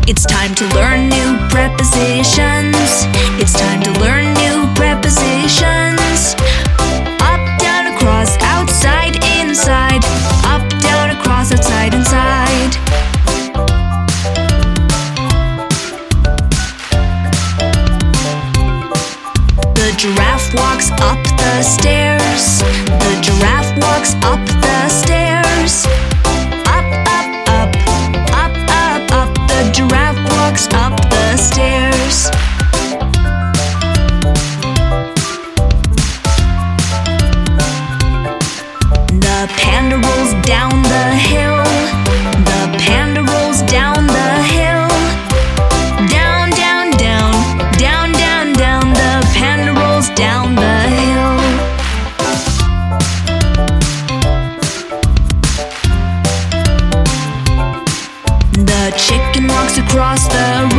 It's time to learn new prepositions. It's time to learn new prepositions. Up, down, across, outside, inside. Up, down, across, outside, inside. The giraffe walks up the stairs. The giraffe walks up the stairs. Up, up, up, up, up, up. The giraffe walks up the stairs. The panda rolls down the hill. The panda rolls down the hill. Down, down, down, down, down, down. The panda rolls down the hill. The chicken walks across the